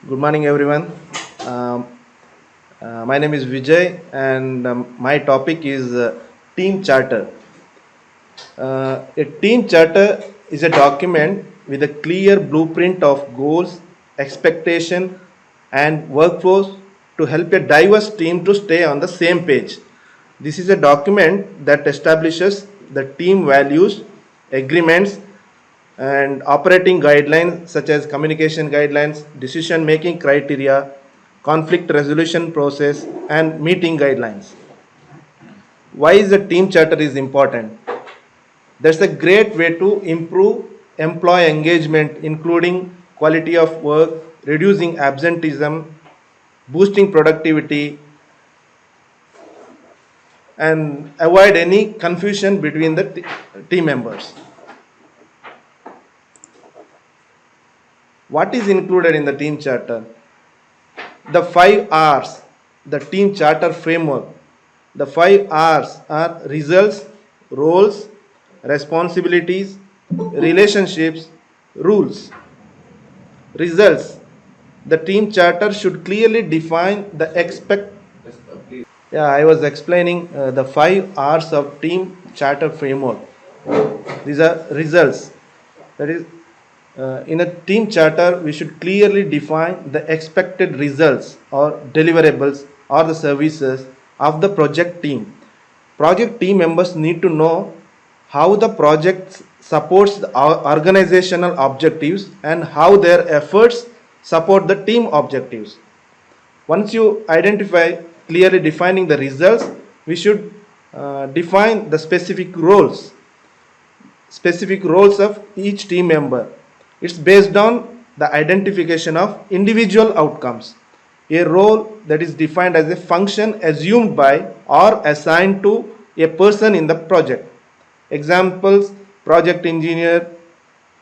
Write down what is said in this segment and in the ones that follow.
Good morning, everyone. Um, my name is Vijay, and my topic is team charter. A team charter is a document with a clear blueprint of goals, expectation, and workflows to help a diverse team to stay on the same page. This is a document that establishes the team values, agreements, and operating guidelines such as communication guidelines, decision making criteria, conflict resolution process, and meeting guidelines. Why is the team charter is important? That's a great way to improve employee engagement, including quality of work, reducing absenteeism, boosting productivity, and avoid any confusion between the team members. What is included in the team charter? The 5 R's, the team charter framework. The 5 R's are results, roles, responsibilities, relationships, rules. Results. The team charter should clearly define the expect. Yeah, I was explaining the 5 R's of team charter framework. These are results. That is, in a team charter, we should clearly define the expected results or deliverables or the services of the project team. Project team members need to know how the project supports the organizational objectives and how their efforts support the team objectives. Once you identify clearly defining the results, we should define the specific roles of each team member. It's based on the identification of individual outcomes. A role that is defined as a function assumed by or assigned to a person in the project. Examples: project engineer,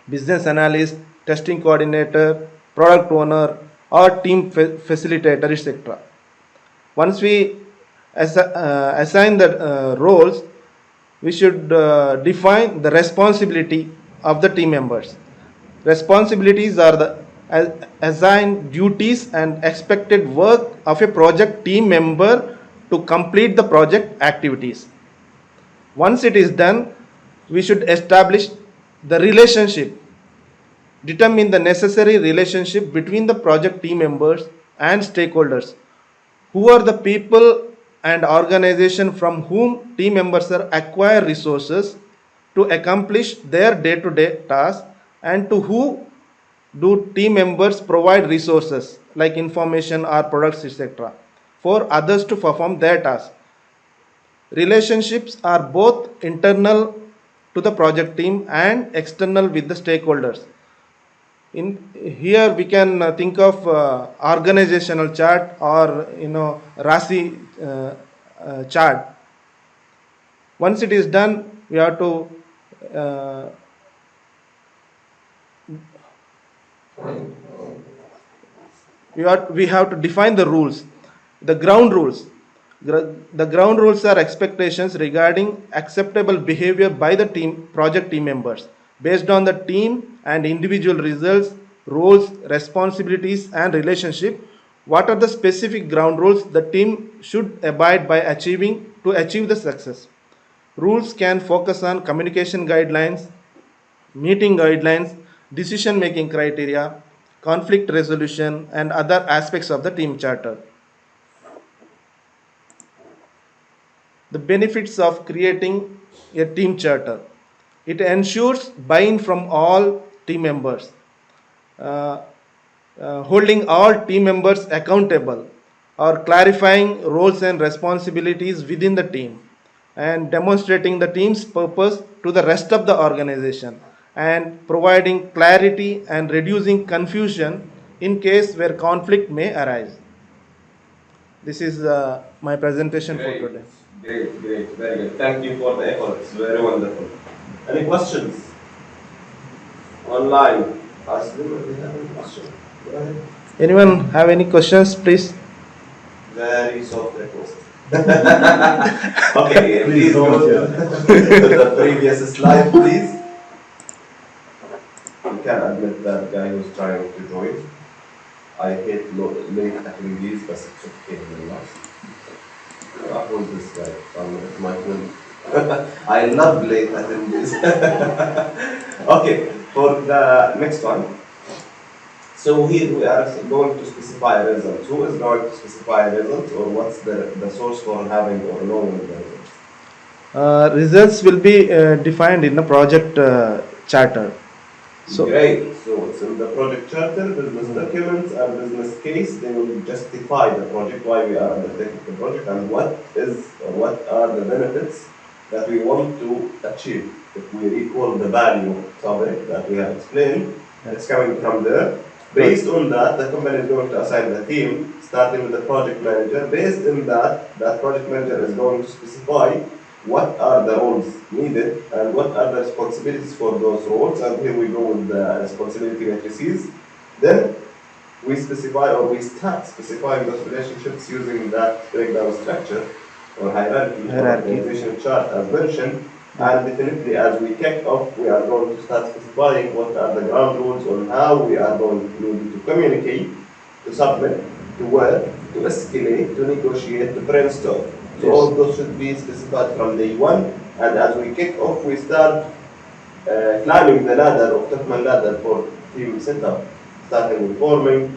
business analyst, testing coordinator, product owner, or team facilitator, etc. Once we assign the roles, we should define the responsibility of the team members. Responsibilities are the assigned duties and expected work of a project team member to complete the project activities. Once it is done, we should establish the relationship, determine the necessary relationship between the project team members and stakeholders. Who are the people and organization from whom team members are acquire resources to accomplish their day-to-day tasks, and to who do team members provide resources like information or products, etc., for others to perform their tasks. Relationships are both internal to the project team and external with the stakeholders. In here we can think of organizational chart or Rasi chart. Once it is done, we have to uh, we have to define the rules, the ground rules. The ground rules are expectations regarding acceptable behavior by the team project team members based on the team and individual results, roles, responsibilities, and relationship. What are the specific ground rules the team should abide by to achieve the success? Rules can focus on communication guidelines, meeting guidelines, decision making criteria, conflict resolution, and other aspects of the team charter. The benefits of creating a team charter: it ensures buy in from all team members, uh, holding all team members accountable, or clarifying roles and responsibilities within the team, and demonstrating the team's purpose to the rest of the organization, and providing clarity and reducing confusion in case where conflict may arise. This is my presentation for Great, today. great, very good. Thank you for the efforts. Very wonderful. Any questions online? Aslim, do you have any question? Go ahead. Anyone have any questions, please? Very soft request. Okay, please go to the previous slide, please. You can admit that guy who's trying to join. I hate late attendees, but it's okay. What was this guy? My phone. I love late attendees. Okay, for the next one. So here we are going to specify results. Who is going to specify results, or what's the source for having or knowing the results? Results will be defined in the project charter. So, Great. So it's in the project charter, business documents, and business case. They will justify the project, why we are undertaking the project, and what are the benefits that we want to achieve. If we recall the value topic that we have explained, it's coming from there. Based on that, the company is going to assign the team, starting with the project manager. Based on that, that project manager is going to specify what are the roles needed and what are the responsibilities for those roles. And here we go with the responsibility matrices. Then we specify, or we start specifying those relationships using that breakdown structure or hierarchy or organization chart as mentioned. And definitely, as we kick off, we are going to start specifying what are the ground rules on how we are going to communicate, to submit, to work, to escalate, to negotiate, to brainstorm. So all of those should be specified from day one. And as we kick off, we start climbing the ladder of Tuckman ladder for team setup, starting with forming,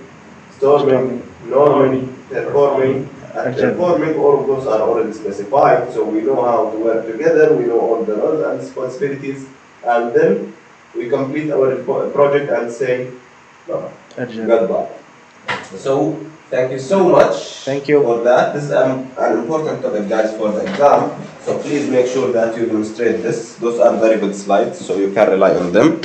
storming, norming, performing. And performing, all of those are already specified, so we know how to work together, we know all the roles and responsibilities, and then we complete our project and say goodbye. So, thank you so much Thank you for that. This is an important topic, guys, for the exam. So please make sure that you demonstrate this. Those are very good slides, so you can rely on them.